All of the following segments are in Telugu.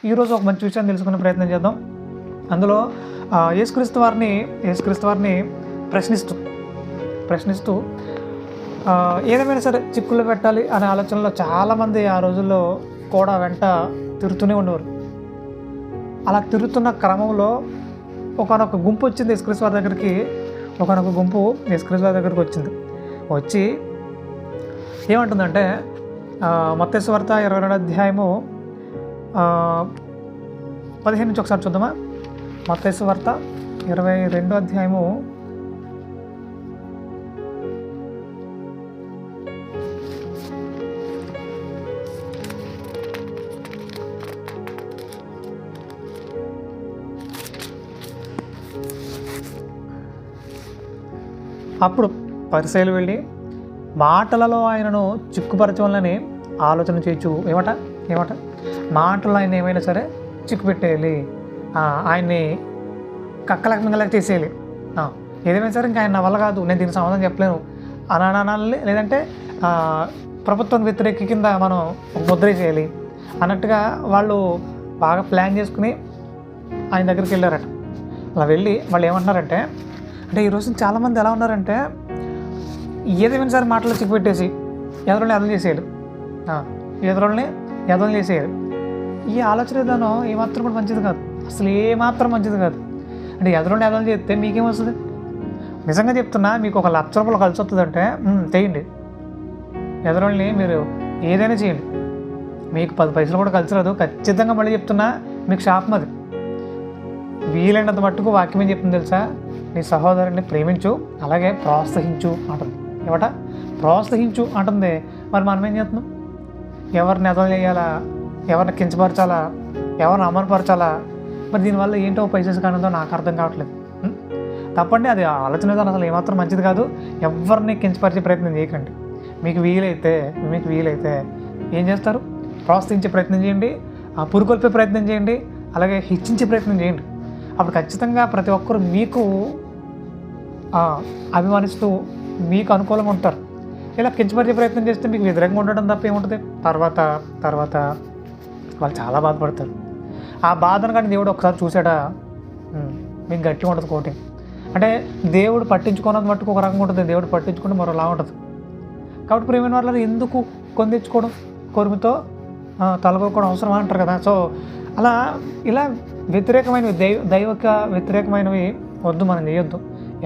ఈరోజు ఒక మంచి విషయాన్ని తెలుసుకునే ప్రయత్నం చేద్దాం. అందులో యేసుక్రీస్తు వారిని ప్రశ్నిస్తూ ఏదేమైనా సరే చిక్కుల్లో పెట్టాలి అనే ఆలోచనలో చాలామంది ఆ రోజుల్లో కూడా వెంట తిరుగుతూనే ఉండేవారు. అలా తిరుగుతున్న క్రమంలో ఒకనొక గుంపు వచ్చింది యేసుక్రీస్తు వారి దగ్గరికి. వచ్చింది. వచ్చి ఏమంటుందంటే మత్తయి సువార్త 22వ అధ్యాయము 15 నుంచి ఒకసారి చూద్దామా. మత్తయి సువార్త 22వ అధ్యాయము 15. అప్పుడు పరిసయ్యులు వెళ్ళి మాటలలో ఆయనను చిక్కుపరచవాలని ఆలోచన చేయొచ్చు. ఏమట మాటలు ఆయన ఏమైనా సరే చిక్కు పెట్టేయాలి, ఆయన్ని కక్కలకు మింగలకు చేసేయాలి. ఏదేమైనా సరే ఇంకా ఆయన నా వల్ల కాదు, నేను దీనికి సమాధానం చెప్పలేను అనాలి, లేదంటే ప్రభుత్వం వ్యతిరేక కింద మనం ముద్ర చేయాలి అన్నట్టుగా వాళ్ళు బాగా ప్లాన్ చేసుకుని ఆయన దగ్గరికి వెళ్ళారట. అలా వెళ్ళి వాళ్ళు ఏమంటున్నారంటే, అంటే ఈరోజు చాలామంది ఎలా ఉన్నారంటే ఏదేమైనా సరే మాటలు చిక్కుపెట్టేసి ఎదురుని ఎదలు చేసేయాలి. ఈ ఆలోచన విధానం ఏమాత్రం కూడా మంచిది కాదు, అసలు ఏమాత్రం మంచిది కాదు. అంటే ఎదలు చేస్తే మీకేమొస్తుంది? నిజంగా చెప్తున్నా, మీకు ఒక ₹1,00,000 కలిసి వస్తుందంటే చేయండి. ఎదురుని మీరు ఏదైనా చేయండి. మీకు 10 పైసలు కూడా కలిసి రాదు, ఖచ్చితంగా మళ్ళీ చెప్తున్నా, మీకు శాపం అది. వీలైనంత మట్టుకు వాక్యం ఏం చెప్తుంది తెలుసా? నీ సహోదరుని ప్రేమించు, అలాగే ప్రోత్సహించు అంటుంది. ప్రోత్సహించు అంటుంది. మరి మనం ఏం చేస్తున్నాం? ఎవరిని ఎదలు చేయాలా, ఎవరిని కించపరచాలా, ఎవరిని అమలుపరచాలా? మరి దీనివల్ల ఏంటో పైసెస్ కానుందో నాకు అర్థం కావట్లేదు. తప్పండి, అది ఆలోచన విధానం అసలు ఏమాత్రం మంచిది కాదు. ఎవరిని కించపరిచే ప్రయత్నం చేయకండి. మీకు వీలైతే ఏం చేస్తారు? ప్రోత్సహించే ప్రయత్నం చేయండి, పురుకొల్పే ప్రయత్నం చేయండి, అలాగే హెచ్చించే ప్రయత్నం చేయండి. అప్పుడు ఖచ్చితంగా ప్రతి ఒక్కరు మీకు అభిమానిస్తూ మీకు అనుకూలంగా ఉంటారు. ఇలా కించపరిచే ప్రయత్నం చేస్తే మీకు వ్యతిరేకంగా ఉండడం తప్ప ఏముంటుంది? తర్వాత వాళ్ళు చాలా బాధపడతారు. ఆ బాధను కానీ దేవుడు ఒకసారి చూసాడా, మీకు గట్టిగా ఉంటుంది కోటింగ్. అంటే దేవుడు పట్టించుకోవడం మట్టుకు ఒక రకంగా ఉంటుంది, దేవుడు పట్టించుకుంటే మరోలా ఉంటుంది. కాబట్టి ప్రేమైన వాళ్ళు ఎందుకు కొందించుకోవడం, కొరుమితో తలగొక్కడం అవసరమా అంటారు కదా. సో అలా ఇలా వ్యతిరేకమైనవి దైవక వ్యతిరేకమైనవి వద్దు, మనం చేయొద్దు.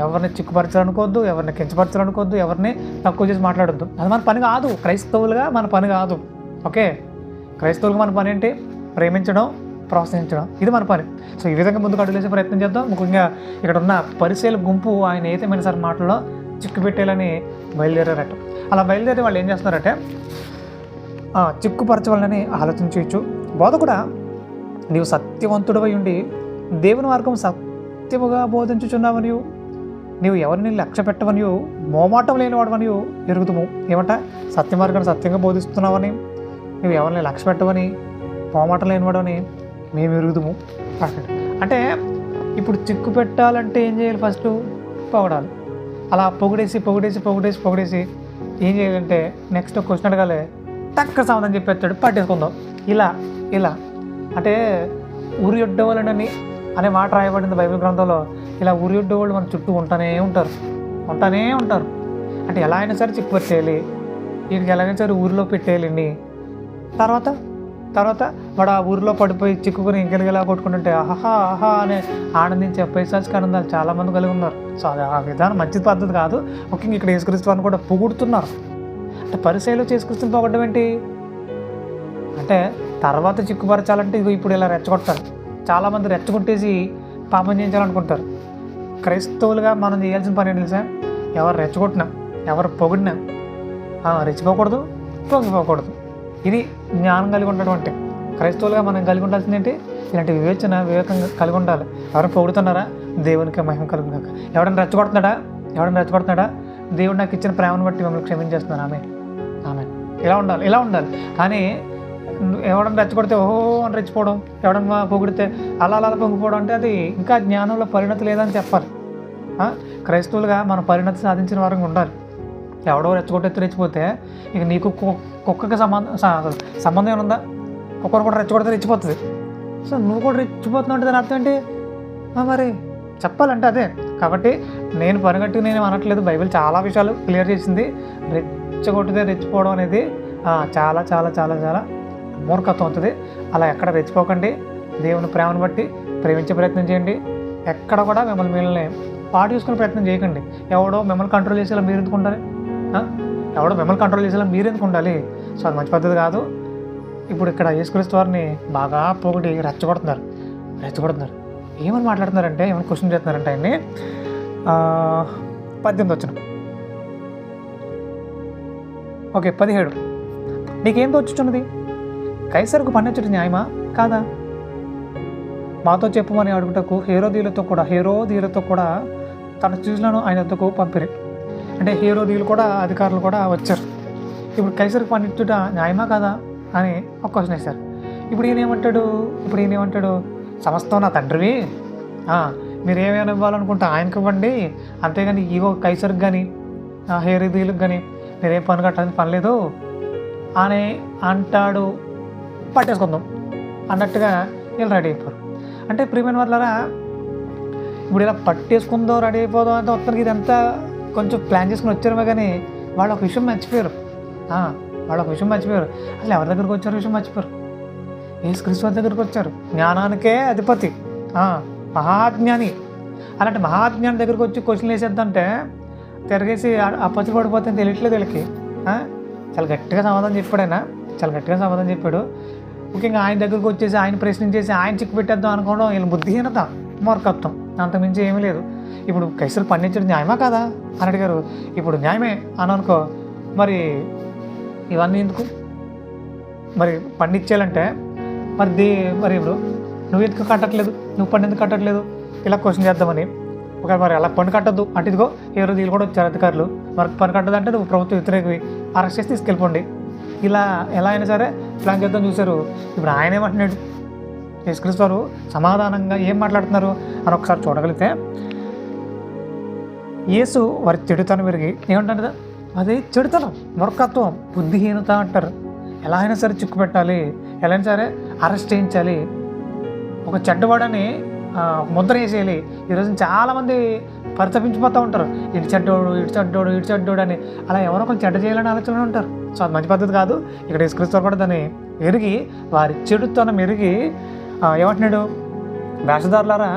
ఎవరిని చిక్కుపరచాలనుకోవద్దు, ఎవరిని కించపరచాలనుకోవద్దు, ఎవరిని తక్కువ చేసి మాట్లాడొద్దు. అది మన పని కాదు, క్రైస్తవులుగా మన పని కాదు. ఓకే, క్రైస్తవులుగా మన పని ఏంటి? ప్రేమించడం, ప్రోత్సహించడం, ఇది మన పని. సో ఈ విధంగా ముందుకు అడుగులేసే ప్రయత్నం చేద్దాం. ముఖ్యంగా ఇక్కడ ఉన్న పరిసయ్యుల గుంపు ఆయన ఏదేమైనా సరే మాటల్లో చిక్కు పెట్టేయాలని బయలుదేరారట. అలా బయలుదేరి వాళ్ళు ఏం చేస్తున్నారంటే చిక్కుపరచవాలని ఆలోచన చేయొచ్చు. బోధకుడా, నీవు సత్యవంతుడవై ఉండి దేవుని మార్గం సత్యముగా బోధించుచున్నావనియు, నీవు ఎవరిని లక్ష్య పెట్టవనియు, మోమాటం లేనివాడవనియు ఎరుగుదుము. ఏమంట? సత్య మార్గాన్ని సత్యంగా బోధిస్తున్నావని, నువ్వు ఎవరిని లక్ష్య పెట్టవని, మోమాటం లేనివాడవని మేము ఎరుగుదుము అంటాడు. అంటే ఇప్పుడు చిక్కు పెట్టాలంటే ఏం చేయాలి? ఫస్ట్ పొగడాలి. అలా పొగిడేసి ఏం చేయాలంటే నెక్స్ట్ క్వశ్చన్ అడగాలి, తక్కువ సమాధానం చెప్పేస్తాడు, పట్టేసుకుందాం. ఇలా అంటే ఉరియొడ్డవాళ్ళని అనే మాట రాయబడింది బైబిల్ గ్రంథంలో. ఇలా ఉరియొడ్డవాళ్ళు మన చుట్టూ ఉంటూనే ఉంటారు. అంటే ఎలా అయినా సరే చిక్కుపరిచేయాలి, వీడికి ఎలాగైనా సరే ఊరిలో పెట్టేయాలండి. తర్వాత వాడు ఆ ఊరిలో పడిపోయి చిక్కుకొని ఇంకెలా కొట్టుకుంటుంటే ఆహా అనే ఆనందించే పైశాచిక ఆనందాలు చాలామంది కలిగి ఉన్నారు. సో అది ఆ విధానం మంచి పద్ధతి కాదు. ముఖ్యంగా ఇక్కడ యేసుక్రీస్తు వారిని కూడా పొగుడుతున్నారు. అంటే పరిసయ్యులు యేసుక్రీస్తుని పొగడడం ఏంటి అంటే, తర్వాత చిక్కుపరచాలంటే ఇప్పుడు ఇలా రెచ్చగొట్టాలి. చాలామంది రెచ్చగొట్టేసి పాపం చేయించాలనుకుంటారు. క్రైస్తవులుగా మనం చేయాల్సిన పని ఏంటి తెలుసా? ఎవరు రెచ్చగొట్టినా, ఎవరు పొగిడినా రెచ్చిపోకూడదు, పొంగిపోకూడదు. ఇది జ్ఞానం కలిగి ఉండడం అంటే. క్రైస్తవులుగా మనం కలిగి ఉండాల్సింది ఏంటి? ఇలాంటి వివేకంగా కలిగి ఉండాలి. ఎవరైనా పొగుడుతున్నారా? దేవునికి మహిమ కలుగుగాక. ఎవరైనా రెచ్చగొడుతున్నాడా? దేవుడు నాకు ఇచ్చిన ప్రేమను బట్టి మిమ్మల్ని క్షమించేస్తున్నాను, ఆమె ఇలా ఉండాలి. కానీ ఎవడన్నా రెచ్చగొడితే ఓహో అని రెచ్చిపోవడం, ఎవడన్నా పొగిడితే అలా పొంగిపోవడం అంటే అది ఇంకా జ్ఞానంలో పరిణతి లేదని చెప్పాలి. క్రైస్తవులుగా మన పరిణతి సాధించిన వారంగా ఉండాలి. ఎవడో రెచ్చిపోతే ఇక నీకు కుక్కకి సంబంధం ఏమైనా ఉందా? కుక్కను కూడా రెచ్చగొడితే రెచ్చిపోతుంది. సో నువ్వు కూడా రెచ్చిపోతున్నావు దాని అర్థం ఏంటి? మరి చెప్పాలంటే అదే. కాబట్టి నేను పనిగట్టి నేను అనట్లేదు, బైబిల్ చాలా విషయాలు క్లియర్ చేసింది. రెచ్చగొట్టితే రెచ్చిపోవడం అనేది చాలా చాలా చాలా చాలా మూర్ఖత్వం అవుతుంది. అలా ఎక్కడ రెచ్చిపోకండి. దేవుని ప్రేమను బట్టి ప్రేమించే ప్రయత్నం చేయండి. ఎక్కడ కూడా మిమ్మల్ని పాటు చేసుకునే ప్రయత్నం చేయకండి. ఎవడో మిమ్మల్ని కంట్రోల్ చేసేలా మీరు ఎందుకు ఉండాలి? ఎవడో మిమ్మల్ని కంట్రోల్ చేసేలా మీరు ఎందుకు ఉండాలి? సో అది మంచి పద్ధతి కాదు. ఇప్పుడు ఇక్కడ యేసుక్రీస్తు వారిని బాగా పోగొట్టి రెచ్చగొడుతున్నారు. ఏమని మాట్లాడుతున్నారంటే, ఏమైనా క్వశ్చన్ చేస్తున్నారంటే ఆయన్ని 18 వచ్చిన ఓకే 17 నీకేం తోచుచున్నది? కైసరుకు పన్నించడం న్యాయమా కాదా? మాతో చెప్పుమని అడుగుటకు హేరోదీయులతో కూడా తన శిష్యులను ఆయన వద్దకు పంపిరి. అంటే హేరోదీయులు కూడా అధికారులు కూడా వచ్చారు. ఇప్పుడు కైసరుకు పన్నించుట న్యాయమా కాదా అని ఒక క్వశ్చన్ వేశారు. ఇప్పుడు ఈయన ఏమంటాడు? సమస్తం నా తండ్రివి, మీరు ఏమైనా ఇవ్వాలనుకుంటే ఆయనకి ఇవ్వండి, అంతేగాని ఇగో కైసరుకు కానీ హేరోదీయులకు కానీ మీరేం పని కట్టాలని పని లేదు అని అంటాడు. పట్టేసుకుందాం అన్నట్టుగా వీళ్ళు రెడీ అయిపోరు. అంటే ప్రియమైన వాళ్ళరా, ఇప్పుడు ఇలా పట్టేసుకుందో రెడీ అయిపోదాం అంటే మొత్తానికి ఇదంతా కొంచెం ప్లాన్ చేసుకుని వచ్చారేమో, కానీ వాళ్ళు ఒక విషయం మర్చిపోయారు. అసలు ఎవరి దగ్గరికి వచ్చారు విషయం మర్చిపోయారు. యేసుక్రీస్తు వారి దగ్గరికి వచ్చారు. జ్ఞానానికే అధిపతి, మహాజ్ఞాని. అలాంటి మహాజ్ఞాని దగ్గరికి వచ్చి క్వశ్చన్లు వేసేద్దంటే తిరిగేసి ఆ పచ్చి పడిపోతే తెలియట్లేదు వీళ్ళకి. చాలా గట్టిగా సమాధానం చెప్పాడు. ముఖ్యంగా ఆయన దగ్గరికి వచ్చేసి ఆయన ప్రశ్నించేసి ఆయన చిక్కు పెట్టేద్దాం అనుకోవడం వీళ్ళ బుద్ధిహీనత, మూర్ఖత్వం, అంతమించి ఏమీ లేదు. ఇప్పుడు కైసరు పన్నించడం న్యాయమా కాదా అని అడిగారు. ఇప్పుడు న్యాయమే అని అనుకో, మరి ఇవన్నీ ఎందుకు? మరి పండించాలంటే మరి ఇప్పుడు నువ్వు ఎందుకు కట్టట్లేదు, నువ్వు పన్ను ఎందుకు కట్టట్లేదు, ఇలా క్వశ్చన్ చేద్దామని. ఒకవేళ మరి అలా పన్ను కట్టద్దు అంటే ఇదిగో హేరోదీయులు కూడా వచ్చారు అధికారులు, మరి పన్ను కట్టదంటే నువ్వు ప్రభుత్వ వ్యతిరేకవి, అరెస్ట్ చేసి తీసుకెళ్ళిపోండి, ఇలా ఎలా అయినా సరే ప్లాన్ చేద్దాం చూశారు. ఇప్పుడు ఆయన ఏమంటున్నాడు? యేసుక్రీస్తు వారు సమాధానంగా ఏం మాట్లాడుతున్నారు అని ఒకసారి చూడగలిగితే, యేసు వారి చెడుతనం విరిగి ఏమంటారు కదా, అదే చెడుతనం, మూర్ఖత్వం, బుద్ధిహీనత అంటారు. ఎలా అయినా సరే చిక్కు పెట్టాలి, ఎలా అయినా సరే అరెస్ట్ చేయించాలి, ఒక చెడ్డవాడని ముద్ర వేసేయాలి. ఈరోజు చాలామంది పరితపించిపోతూ ఉంటారు, ఇటు చెడ్డోడు అని. అలా ఎవరో ఒకరు చెడ్డ చేయాలని ఆలోచన ఉంటారు. సో అది మంచి పద్ధతి కాదు. ఇక్కడ యేసుక్రీస్తు కూడా దాన్ని ఎరిగి, వారి చెడుతనం ఎరిగి ఏమంటున్నాడు? వేషధారులారా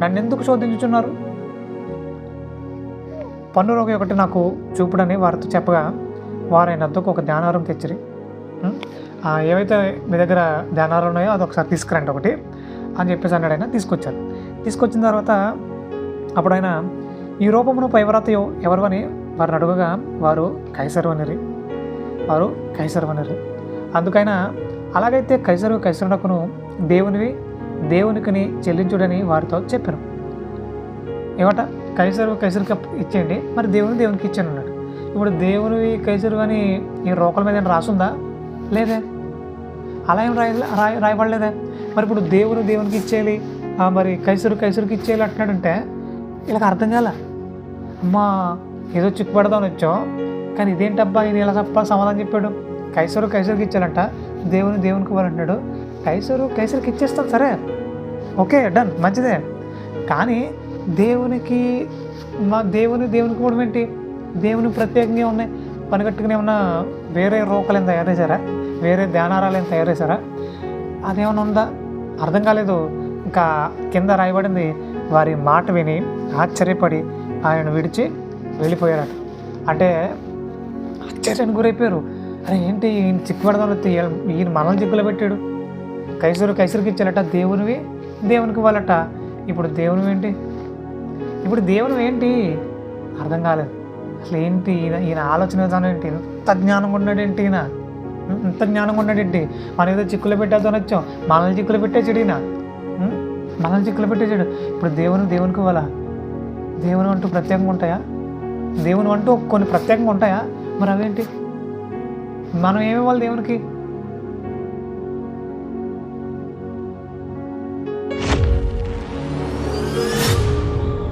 నన్ను ఎందుకు శోధించుచున్నారు? పన్ను రోగి ఒకటి నాకు చూపుడని వారితో చెప్పగా వారు ఆయన వద్దకు ఒక ధ్యానారం తెచ్చిరి. ఏవైతే మీ దగ్గర ధ్యానాలు ఉన్నాయో అది ఒకసారి తీసుకురండి ఒకటి అని చెప్పేసి అన్నాడు. ఆయన తీసుకొచ్చిన తర్వాత అప్పుడు ఆయన ఈ రూపమును పైవ్రాతయో ఎవరు అని వారిని అడుగగా వారు కైసరు అనిరి. అందుకైనా అలాగైతే కైసరునకును దేవునికిని చెల్లించుడని వారితో చెప్పాను. ఏమట? కైసరుకి ఇచ్చేయండి, మరి దేవునికి ఇచ్చాను అన్నాడు. ఇప్పుడు దేవునివి కైసరు అని ఈ రోకల మీద రాసుందా? లేదే. అలా ఏం రాయబడలేదే. మరి ఇప్పుడు దేవునికి ఇచ్చేయాలి, మరి కైసరుకి ఇచ్చేయాలి అంటున్నాడంటే వీళ్ళకి అర్థం కాల. అమ్మా ఏదో చిక్కుపడదామని వచ్చాం, కానీ ఇదేంటబ్బా ఈయన ఇలా సమాధానం చెప్పాడు. కైసరుకి ఇచ్చాలంట, దేవునికి ఇవ్వాలంటున్నాడు. కైసరుకి ఇచ్చేస్తాం, సరే ఓకే డన్, మంచిదే. కానీ దేవునికి ఇవ్వడం ఏంటి? దేవుని ప్రత్యేకంగా ఉన్నాయి పనిగట్టుకుని ఏమన్నా వేరే రోకలు ఏం తయారు చేశారా? వేరే ధ్యానారాలు ఏం తయారు చేశారా? అదేమన్నా ఉందా? అర్థం కాలేదు. ఇంకా కింద రాయబడింది, వారి మాట విని ఆశ్చర్యపడి ఆయనను విడిచి వెళ్ళిపోయారట. అంటే ఆశ్చర్యానికి గురైపోయారు. అరే ఏంటి ఈయన చిక్కుపడదాం వస్తే ఈయన మనల్ని చిక్కులో పెట్టాడు. కైసరుకి ఇచ్చారట, దేవునికి ఇవ్వాలట. ఇప్పుడు దేవుని ఏంటి అర్థం కాలేదు. అసలు ఏంటి ఈయన ఆలోచన విధానం ఏంటి? ఇంత జ్ఞానంగా ఉన్నాడేంటి? మనం ఏదో చిక్కులు పెట్టేద్దామని వచ్చాం, మనల్ని చిక్కులు పెట్టేసాడు ఈయన. ఇప్పుడు దేవునికి ఇవ్వాలా? దేవుని అంటూ ప్రత్యేకంగా ఉంటాయా? దేవుని అంటూ కొన్ని ప్రత్యేకంగా ఉంటాయా? మరి అవేంటి? మనం ఏమి ఇవ్వాలి దేవునికి?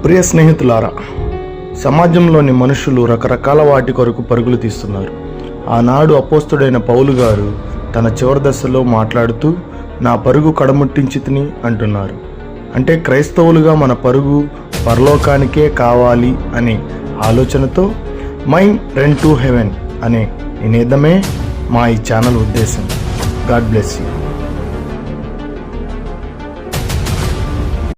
ప్రియ స్నేహితులారా, సమాజంలోని మనుషులు రకరకాల వాటి కొరకు పరుగులు తీస్తున్నారు. ఆనాడు అపోస్తుడైన పౌలు గారు తన చివరి దశలో మాట్లాడుతూ, నా పరుగు కడముట్టించితిని అంటున్నారు. అంటే క్రైస్తవులుగా మన పరుగు పరలోకానికే కావాలి అనే ఆలోచనతో మైండ్ రన్ టు హెవెన్ అనే నినాదమే మా ఈ ఛానల్ ఉద్దేశం. God bless you.